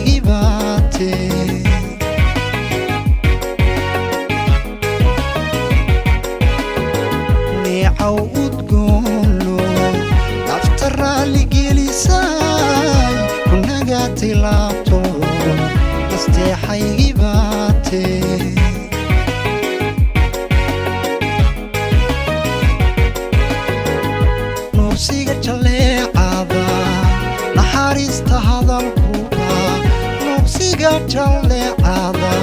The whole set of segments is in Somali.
saddexaygibate neecaw udgoono nafta raali gelisay kunaga tilaabto saddexaygibate nursiga jaleecada naxariista hadalkuba nursiga jaleecada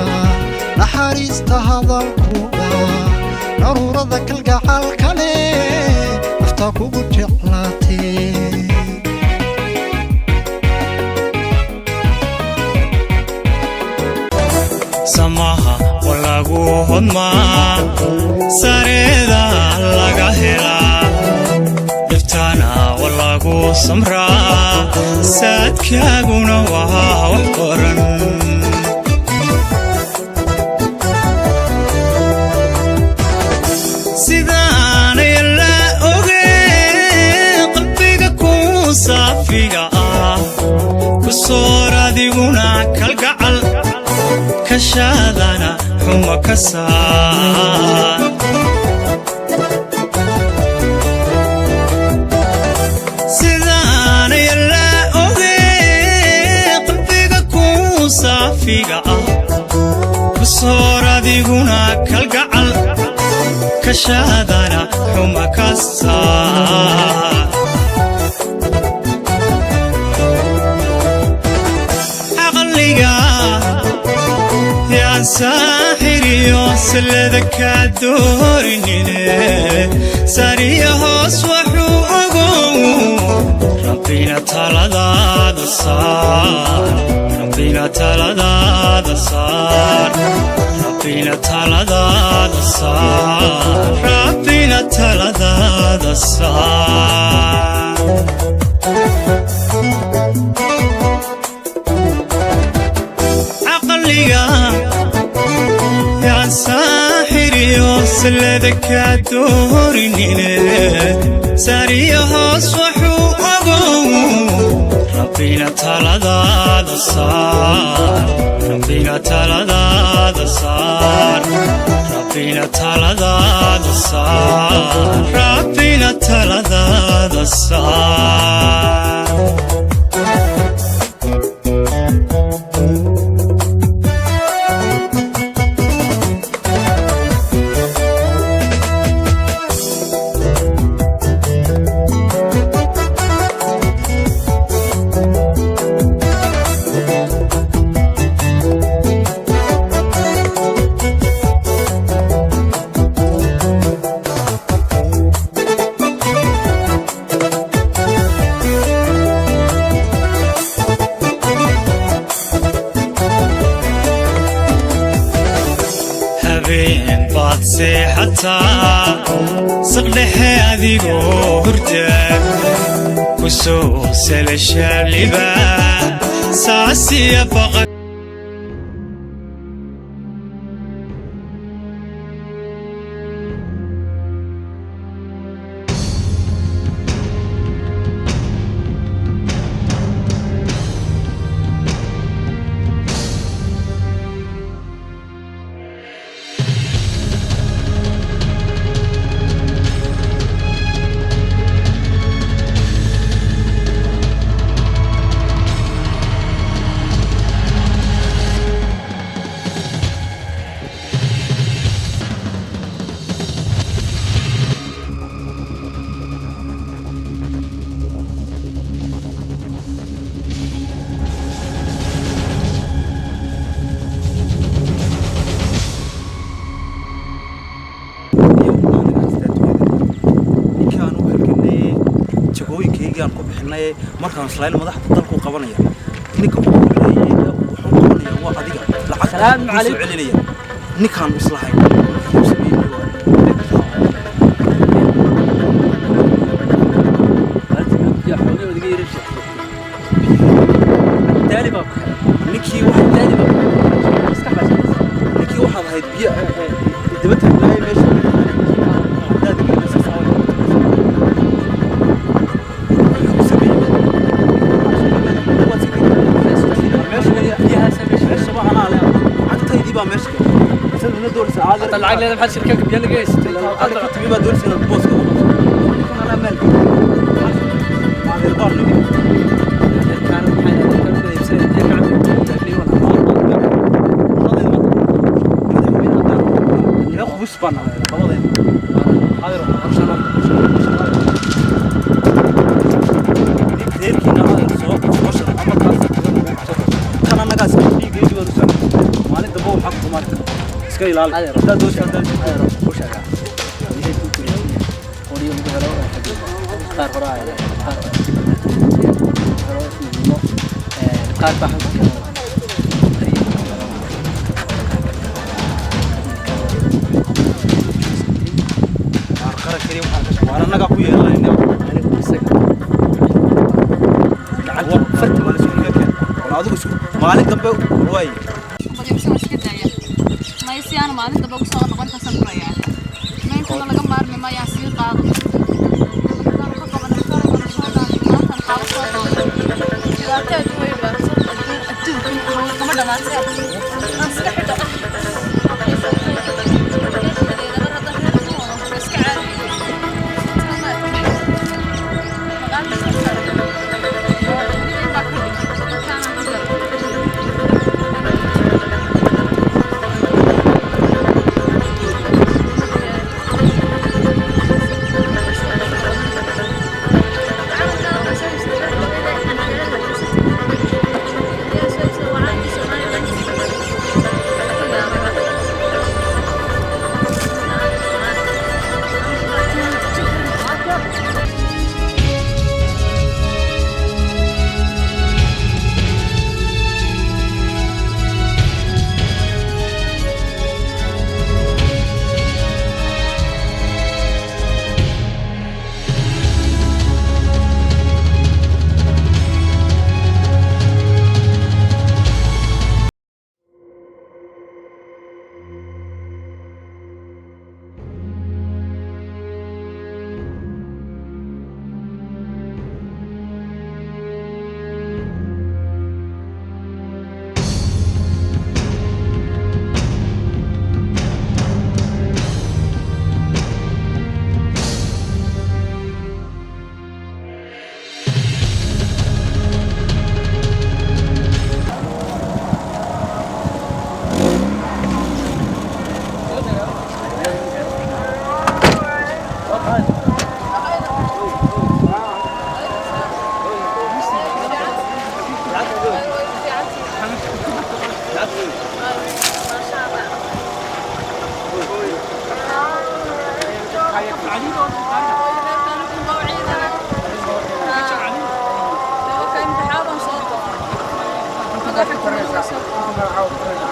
naxariista hadalkuba naruurada kalgacal kale nafta kugu jeclaatee samaha walagu hodmaa sareeda laga helaa dhiftana walagu samraa saadkaaguna waa wax qoran sidaanay la ogee qalbiga ku saafiga ah ku soor adiguna kalgacal kashadana xuma ka saar sidaanay la ogee qalbiga ku saafiga ah ku soor adiguna kalgacal kashadana xuma ka saar aqliga yaan saaxiriyo silada ka doorinine sariya hoos wuxuu ogow rabbina taladaada saar rabbina taladaada saar rabbina taladaada saar rabbina taladaada saar aqliga yaan saaxiriyo silada ka doorinine sariya hoos wuxuu ogow rabbina taladaada saar rabbina taladaada saar rabbina taladaada saar rabbina taladaada saar baad seexataa saqdhexe adigoo hurda ku soo salashaaliba saasiya baqa markaan islayn madaxda dalku qabanaya ninka uu leeyahay wuxuu qabanaya waa adiga lacag salaam alaykum ninkaan islahay ninkii waxa ahayd biyo dibadda ilaa meesha من دول ساعات طلع لي بحال شركه بيان جيس هذا كنت بيبقى دول سنه البوس انا مالك هذا البار كان بدا يبسل ديك عمي تقريبا يا اخو بسبان هذا deerkiina soo qosho ama taas kana nagaas dhiigaydu wada soo maalin dabo waxa ku marka iska ilaali hada doosha hada u shaqa waxay ku kuliyay qoriyo mid helo qaar horaaya qaar baahan qara kariim waana naga ku yeelanayna فرد ولا شيء كذا أنا أقول شو مالك دبوا رواي بدي بس مش كده يعني ما يصير أنا مالك دبوا بس أنا قلت أسمع يعني ما يمكن أنا جمع ما يصير قاضي أنا حقا من الفرق ولا شو هذا ما كان حاول لا تجوي بس التوب هو كمان ما تصير أصلحته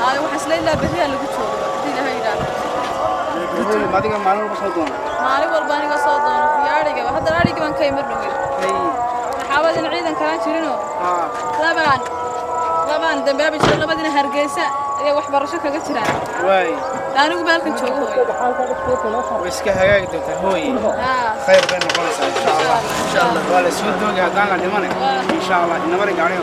هاي وحس ليلى بريها اللي قلت له هاي ما دقيقة معلومة بس هدونا مالي والباني قصادنا في عارقة هذا العارقة من كيمر له حاول نعيد كلام شنو طبعا دباب إن شاء الله بدنا هرجيسة يا واحد برشة كجترا واي لا نقول بالك نشوفه ويسكي هاي دكتور هوي خير بين خالص إن شاء الله إن شاء الله ولا سود دوجي هدانا دمانك إن شاء الله إنما رجعنا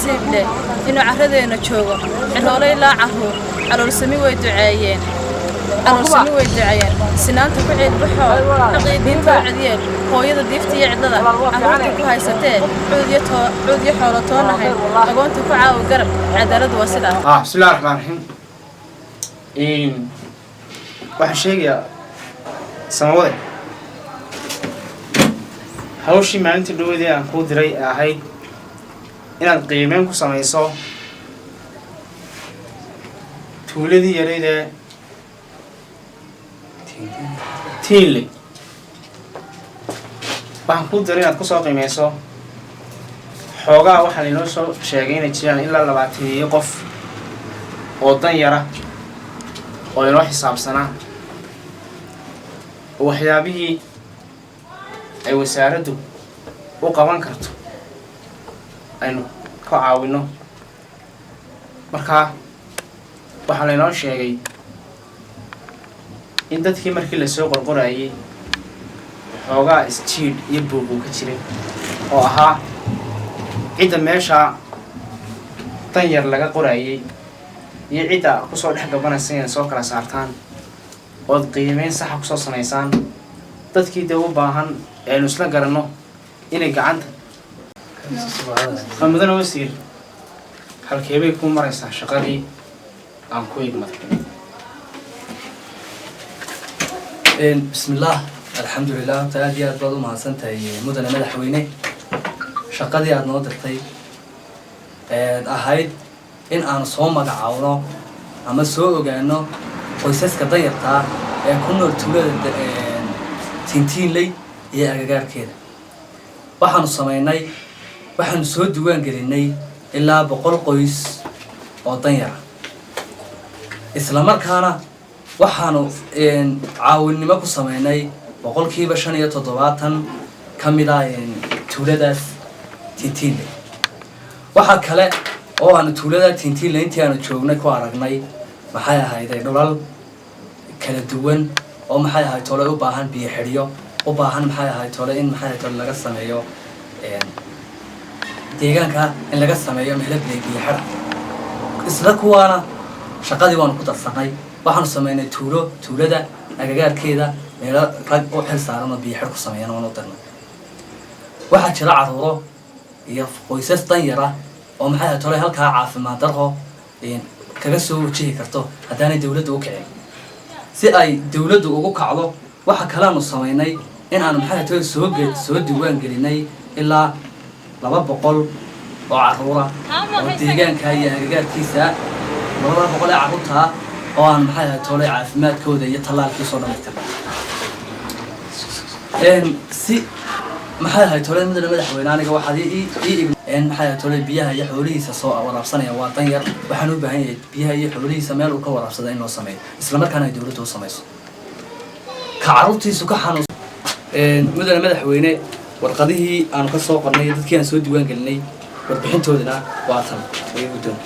nasiib leh inuu carradeena joogo ciroolay ilaa carruur caloolsami way duceeyeen sinaanta ku ceelbaxoo xaqii diinta u cediyeen hooyada diifta iyo cidlada carruurta ku haysatee cuud iyo xoolo toonahay agoonta ku caawi garab cadaaladu waa sidaa bismillahi raxmaan raxiim waxaan sheegayaa samawade hawshii maalintii dhaweedii aan kuu diray ee ahayd inaad qiimeyn ku samayso tuuladii yaraydee tiinley waxaan kuu diray inaad kusoo qiimeyso xoogaa waxaan inoo soo sheegay inay jiraan ilaa 20 qof oo dan yara oo inoo xisaabsanaa waxyaabihii ay wasaaraddu u qaban karto aynu ka caawino markaa waxaa laynoo sheegay in dadkii markii lasoo qorqorayay xoogaa isjiidh iyo buuquu ka jiray oo ahaa cidda meeshaa dan yar laga qorayay iyo cidda kusoo dhex gabanaysa inay soo kala saartaan ood qiimeyn saxa kusoo samaysaan dadkii dee u baahan aynu isla garanno inay gacanta mudane wasiir halkeebay kuu maraysaa shaqadii aan ku igmaday بسم الله الحمد لله تعالى يا بعض ما سنتي مدن مدح وينه شقدي أنا نودرتي أهيد إن أنا صوم مقعونه أما سوق جانو قيسس كضيقة كنا تولد تنتين لي هي أجار كده وحن صميناي وحن سود دوان جريناي إلا بقول قيس وضيعة إسلامك هنا waxaanu caawinimo ku sameynay 75% kamida tuuladaas tintiinle waxa kale oo aan tuulada tintiinle intii aan joognay ku aragnay maxay ahayd dhulal kala duwan oo maxay ahayd tole u baahan biyo xiriyo u baahan maxay ahayd tole in maxay ahayd laga sameeyo deegaanka in laga sameeyo meelo biyo xira isla kuwaana shaqadii waan ku darsanay waxaan sameynay tuulada agagaarkeeda meel rag oo xil saaran oo biyo xir ku sameeyaan oo darna waxa jira carruuro iyo qoysas dan yara oo maxay ahayd tole halka caafimaad darro kaga soo wajihi karto haddaanay dawladdu u kicin si ay dawladdu ugu kacdo waxa kale aanu sameynay in aan maxay ahayd soo diiwaan gelinay ilaa 200 oo carruura oo deegaanka iyo agagaarkiisa 200 carruurta oo aan maxay ahayd tole caafimaadkooda iyo talaalkiisa dhammaystiran si maxay ahayd tole madaxweyne aniga waxaad maxay ahayd tole biyaha iyo xoolihiisa soo waraabsanaya waa dan yar waxaan u baahan yahay biyaha iyo xoolihiisa meel uu ka waraabsado in loo sameeyo isla markaana ay dawladdu u samayso ka carruurtiisu ka xanuun madaxweyne warqadihii aan ka soo qornay dadkii aan soo diiwaan gelinay warbixintoodana waa tan ay guddoon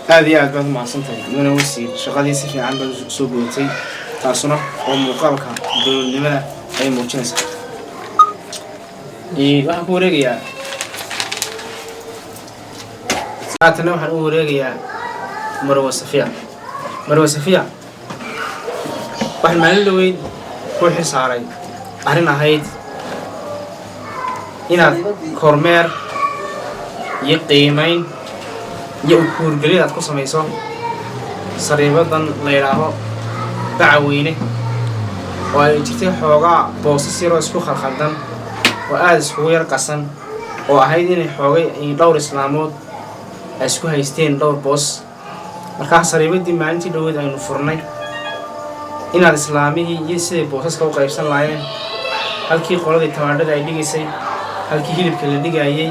هذه أكبر مع سنتين من وسيل شغالي سفي عن بسوق وتي تاسنا ومقابلك دون لماذا أي موجنس waxaan ku wareegayaa saatana waxaan u wareegayaa Marwa Safiya waxaan maalin dhaweyd ku xisaaray arrin ahayd inaad kormeer iyo qiimeyn iyo kuurgelid aad ku samayso sariibadan la yiraahdo dacweyne oo ay jirtay xoogaa boosas yar oo isku khalkhaldan oo aad isku yar qasan oo ahayd inay xoogay dhowr islaamood ay isku haysteen dhowr boos markaa sariibadii maalintii dhaweed aynu furnay inaad islaamihii iyo sidii boosaska u qaybsan laayeen halkii qoladii tamaandhada ay dhigaysay halkii hilibka la dhigayay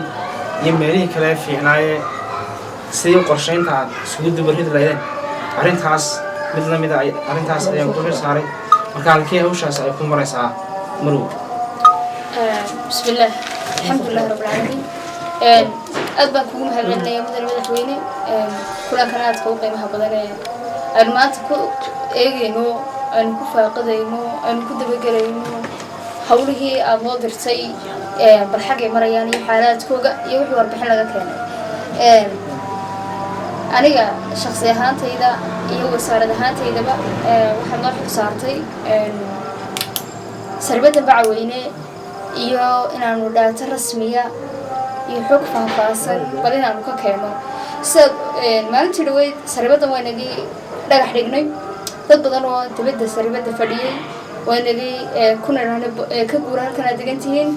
iyo meelihii kale fiicnaayee sidii qorshaynta aad isugu dubarrid lahaydeen arrintaas mid la mid ah arrintaas ayaan ku saaray marka halkii hawshaas ay ku maraysaa marow بسم الله الحمد لله رب العالمين أدبا كوم هالنا يا مدير مدحويني كلنا كانت كوم قيمها بدنا المات كو إيجينو أن كفاقدينو أن كدبجرينو حوله أمودر سي بالحاجة مرياني حالات كوجا يوحي وربح لك كان أنا شخصيا هانتي إذا يهو صار هانتي إذا بقى وحنا صارتي سربت بعوينه iyo inaanu data rasmiya iyo xog faahfaahsan bal inaanu ka keeno sida maalintii dhaweyd sarbadan waynagii dhagax dhignay dad badan oo dibadda sarbada fadhiyay waynagii kuna ka guura halkan degantihiin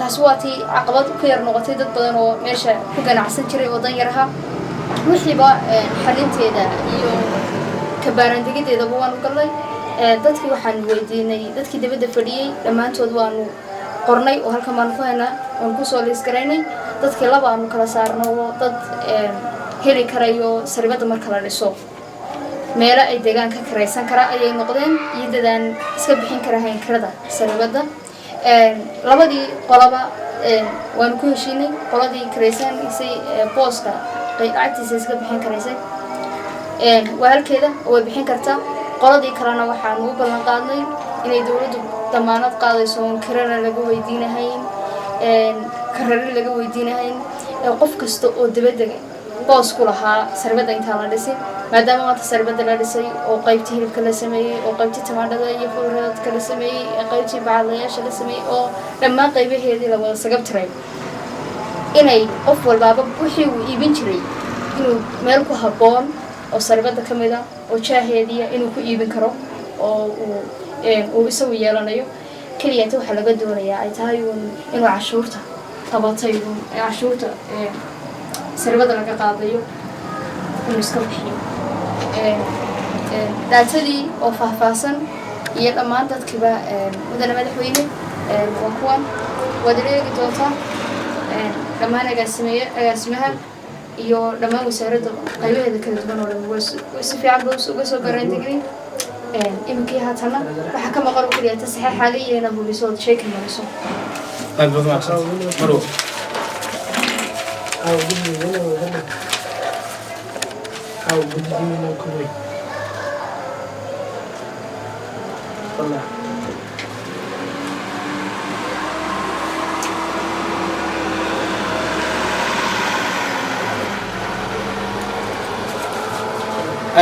taas waa tii caqabad ku yar noqotay dad badan oo meesha ku ganacsan jiray wadan yaraha wixiiba xalinteeda iyo kabaaraandegideeda waan u galnay dadkii waxaan weydiinay dadkii dibadda fadhiyay dhammaantood waanu qornay oo halka maan ku hayna oo ku soo lees gareynay dadkii laba aanu kala saarno dad heli karayo sarbada marka la dhiso meelo ay deegaanka karaysan kara ayay noqdeen iyo dadaan iska bixin karahayn karada sarbada labadii qolaba waan ku heshiinay qoladii karaysan isay booska qeybtiisa iska bixin karaysay walkeeda oo bixin karta qoladii kalena waxaan u ballan qaadnay inay dawladdu damaanad qaadayso kirana laga weydiinahayn karari laga weydiinahayn qof kasta oo dibadda boos ku lahaa sarbada inta la dhisay maadaama maanta sarbada la dhisay oo qaybtii hilibka la sameeyay oo qaybtii tamaandhada iyo khudradda la sameeyay qaybtii bacalayaasha la sameeyay oo dhammaan qaybaheedii la wada sagab tiray inay qof walbaaba wixii uu iibin jiray inuu meel ku habboon oo sarbada kamid ah oo jaaheediya inuu ku iibin karo oo uu isagu yeelanayo kaliya waxa laga doonayaa ay tahay inuu cashuurta tabatay cashuurta sarbada laga qaadayo inuu iska bixiyo daatadii oo faahfaahsan iyo dhammaan dadkiiba mudane madaxweyne waa kuwan waad eegi doontaa dhammaan agaasimaha iyo dhammaan wasaaradda qaybaheeda kala duwan oo dhan si fiican buu uga soo garaantegay iminkii haatana waxa ka maqan kaliya saxiix xaaliyeena buuliso sheekay mariso aad baad mahadsan marow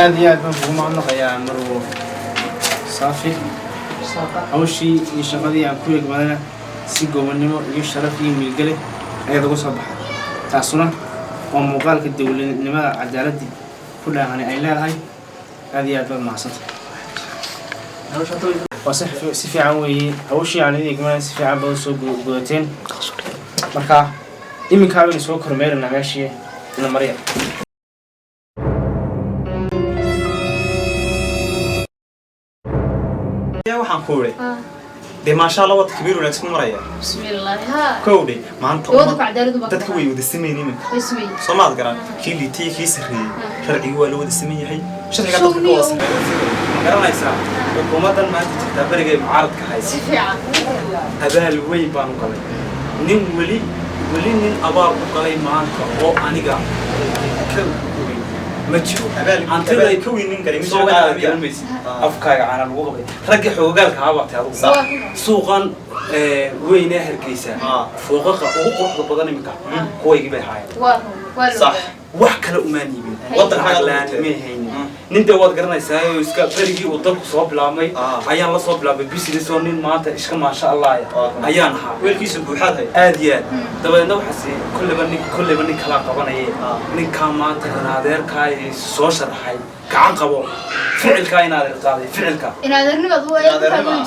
aad iyo aad baan kugu mahadnaqayaa marow صافي أوشي يشغلي عن كل جمالنا سيجوا منه يشرف يمي الجلة أيضا صباح تعصنا ومقال كدولة لما عدالة دي كلها يعني أيلا هذه أدوار معصد وصح سفي عوي أوشي يعني كمان سفي عبوا سوق جوتين مركا إمي كابين سوق كرمير النماشية المريض waxaan ku wari de ma sha Allah wad kabiir wanaagsan maraya bismillaah ha koowdi maanta wada ku cadaaladu baa dadka way wada sameeyeen ismay Soomaad garan kii liitii kii sarreeyay sharcigu waa la wada sameeyay sharciga dadka ka wasan garanaysa hukuumadan maanta jirta bariga mucaaradka haysa si fiican abaal weyn baan u qalay nin wali nin abaal u qalay maanta oo aniga ka ما تشوف أنت لا كوي نقدر يمشي على الجلمس أفكار على الوقت رجع حقوقك هذا تعرف صح سوقا وين نهر كيسة فوقك وقف بدن مكان هو يجيب هاي صح وحكي لأماني بين وضع حقلان مهين ننت وضع قرنا يساوي وسك فريقي وضع صوب لامي أيان لا صوب لامي بس يسونين ما أنت إيش ما شاء الله أيان ها ويلكيس بوحات هاي أديان طبعا نو حسي كل من كلا قبنا إيه نكام ما أنت نادر كاي سوشر هاي كعن قبو فعل كاي نادر قاضي فعل كا نادر نبض هو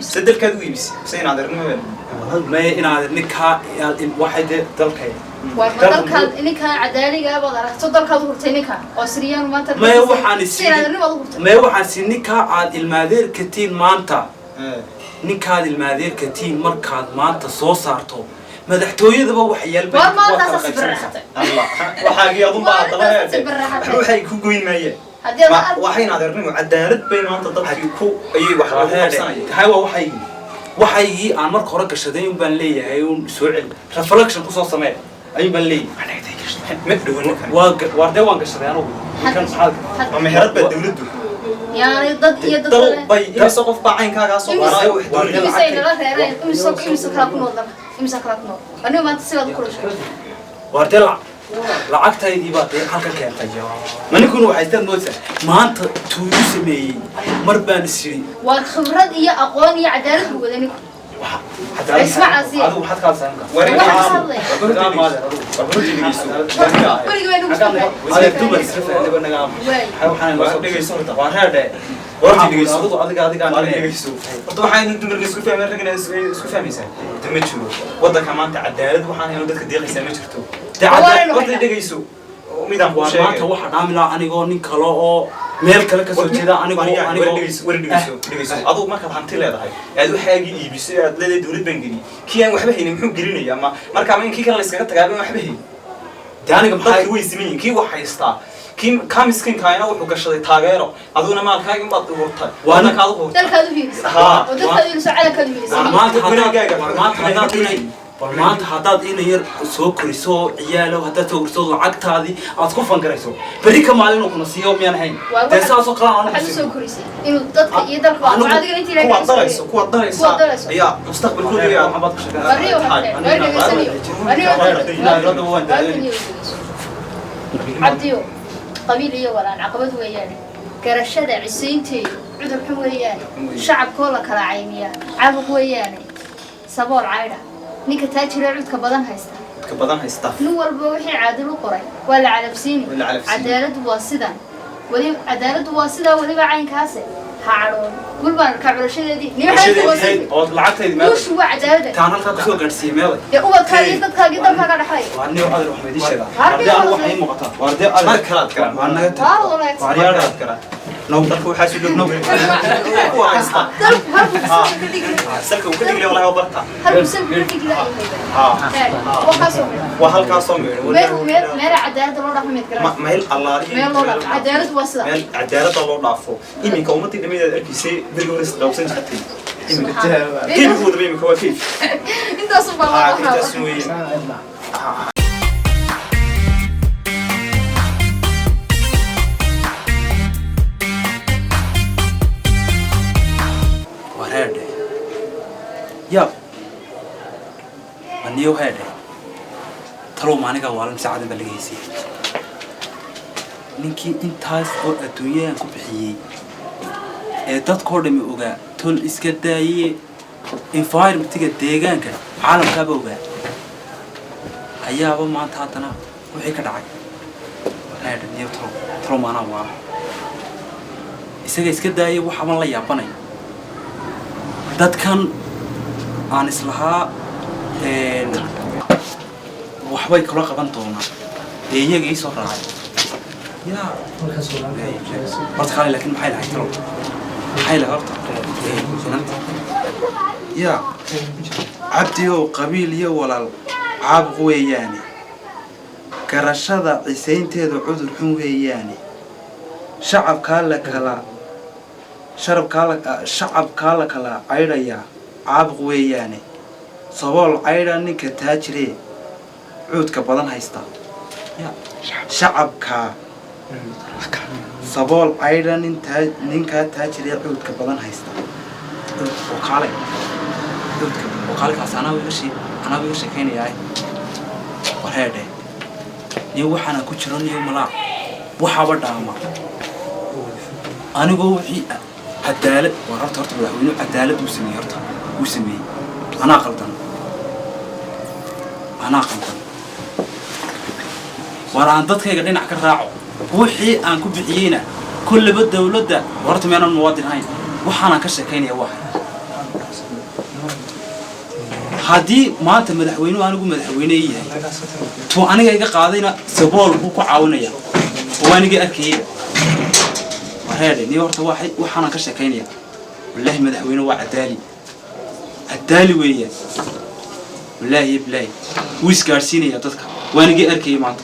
صدر كذوي بس سين نادر نبض ما نادر نكها واحد دلكي wadalkaad ininka cadaaliga baad aragto dalkaad hurtay ninka oo siriyaan maanta ma waxaan si ninka aad ilmaadeerka tiin maanta ninkaad ilmaadeerka tiin markaad maanta soo saarto madaxtooyadaba wax yaalba war maanta safar raxatay Allah waxaagii adun baa daba waxay ku goyn maayeen waxayna adeernimo cadaalad bay maanta dadkii ku ayay wax lagu qabsanayaan tahay waxaygii aan marka hore gashaday un baan leeyahay un soo celi reflection ku soo samee ayuu baan leeyahay ma dhawaan kan waa dee waan gashaday anugu kan maxaa ma meherad baa dawladdu يعني ضد يد dal bay imise qof baa caynkaagaa soo qaadayo wax dawladda إمسك لا غيره إمسك لا كنوض إمسك لا كنوض أنا ما تسوي هذا كله waa dee lacagtaydii baa dee halka keentay manikuna waxay istaan moodsaa maanta tuugu sameeyey mar baan isiri والخبرات هي أقوى هي عدالة بودني اسمع عزيز adigu waxaad kaa saamka wadanka maanta cadaalad waxaan hayno dadka deeqaysaa ma jirto dhegayso midaan ku sheegay maanta waxa dhaamilaa anigoo nin kale oo meel kale ka soo jeeda anigoo adigu markaad hanti leedahay aad waxaagii iibisay aad leedahay dawlad baan geliyay kii aan waxba haynin muxuu gelinayaa ama markaa ma in kii kale la iskaga tagaa waxba haynin dee aniga dadkii way siman yihiin kii wax haystaa kii ka miskiinkaayna wuxuu gashaday taageero aduguna maalkaaga inbaad hurtay waana kaad hurtay dalkaadu fiirisa oo dalkaadu fiirisa calakaadu fiirisa maanta haddaad ina yar soo koriso ciyaalo haddaad soo koriso lacagtaadii aad ku fangarayso berri ka maalin uu kuna siiyo miyaan ahayn dee saasoo kale aan waxaad soo korisay inuu dadka iyo dalka waa adiga intii la kuwa daraysa ayaa mustaqbalkooda ayaa maxamed ku sheegay عبديو قبيل يا ولا عقبات ويانا كرشدة عسينتي عذر حم ويانا شعب كله كلا عينيا عبق ويانا صبور عيرة نيك تاجر عود كبدن هيستا نور بوحي عادل وقري ولا على بسيني عدالة واسدة ولي عدالة واسدة ولي بعين كاسة هارون قول بان كعرشدة دي نيحة واسدة وش هو عدالة كان halka ku soo gaarsiiyay meel يا أول كاجي dadka dhaxay waani oo adar waxmeedii sheega warde aan wax ay muuqataa warde mar kalaad kara waanaga waryaad kara نو دكتور حاسس إنه نو واسطة سلك وكل اللي والله وبرتها هل سلك كل اللي وهالكاسوم ما عدالة الله رحمة يتكلم ما هي الله ما عدالة واسطة عدالة الله رافو إمي كومتي دمي الكيسي بريورس لو سنجتي كيف هو دمي كوا كيف أنت أصلا الله أنت سوي هذا يا أنيو هذا ترى ما نيجا والله مساعد بالجيسي نيكي إنتاس أو الدنيا كبحية تذكر دم أوجا تول إسكتاية environment تيجي ديجان كان عالم كابوجا هيا أبو ما تهاتنا وهيك دعك هذا نيو ترى ما أنا واه إسكتاية وحمل الله ياباني dadkan aan islahaa waxbay kula qaban doonaan ee iyaga ii soo raacay yaa horta kale laakiin maxay lahayd talo maxay lahayd horta inanta yaa cabdiyo qabiil iyo walaal caabuq weeyaane garashada cisaynteedu cudur xun weeyaane shacabkaa la kala shacabkaa la kala caydhayaa caabuq weeyaane sabool caydha ninka taajiree cuudka badan haysta shacabkaa sabool caydha ninkaa taajiree cuudka badan haysta okaalekaas anaa iga sheekaynayaa warheedhe niyo waxaana ku jiro niyo malaa waxaaba dhaama anigoo wixii عدالة ورحت هرت بالحوينه عدالة وسمي هرت وسمي أنا قلتن ورا عن ضدك قاعدين على الراعو وحي أنكو بحيينا كل بد ولده ورت من المواطن هاي وحنا كشكين يا واحد هذه ما أنت مدحوينه أنا أقول مدحوينه إيه تو أنا جاي قاعدين سبول بوكو عاونية وأنا جاي أكيد هذا نيورت واحد وحنا كشكينيا والله مدحوينه وعدالي عدالي ويا والله ويس كارسيني يا تذكر وانا جي اركي معك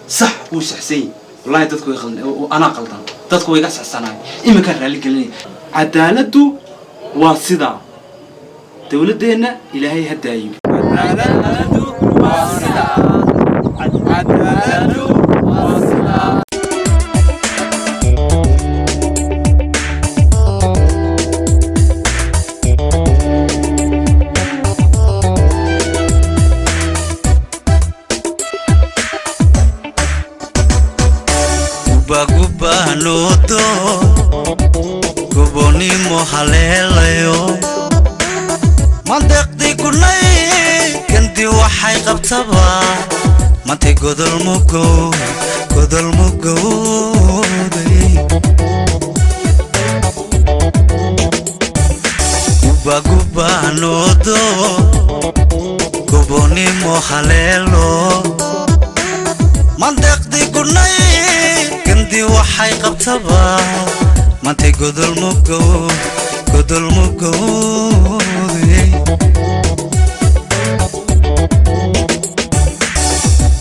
صح وش حسين والله dadku way qaldan ana qaldan dadku way gasacsanay imika raali galin cadaaladu waa sida dawladeena ilaahay hadaayo cadaaladu waa sida cadaaladu waa sida Noto Kuboni mohalelayo Mandaqdi kunay Kanti waxay qabtaba Mante godol mugo Guba noto Kuboni mohalelo Mandaqdi kunay Kandi waxay qabtaba mantay godol mugo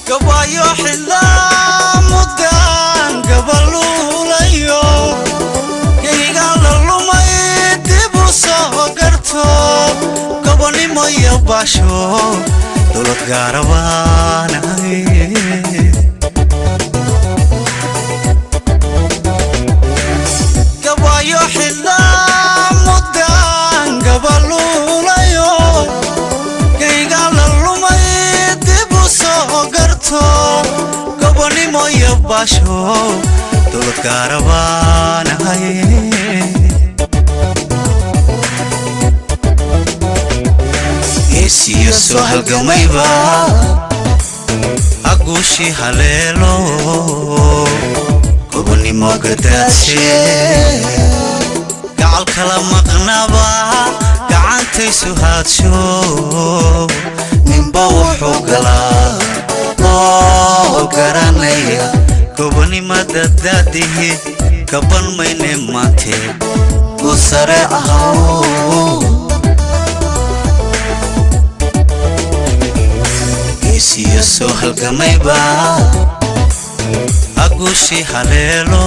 gabayo xilla mudan gabalulayo kayga la lumay dib u soo garto gabanimo iyo basho dowlad gaarabaanay yo xilla mudan gabalulayo kayga la lumay dib u soo garto gabanimo iyo basho dowlad gaarabaanay geesiyo soo halgamayba aguushi haleelo gabanimo gadaashe gacal kala maqnaba gacantaysu haadsho ninba wuxuu galaa oo garanaya gobanimada daadihi kaban mayne maante u sare ahaw geesiyo soo halgamayba aguushi haleelo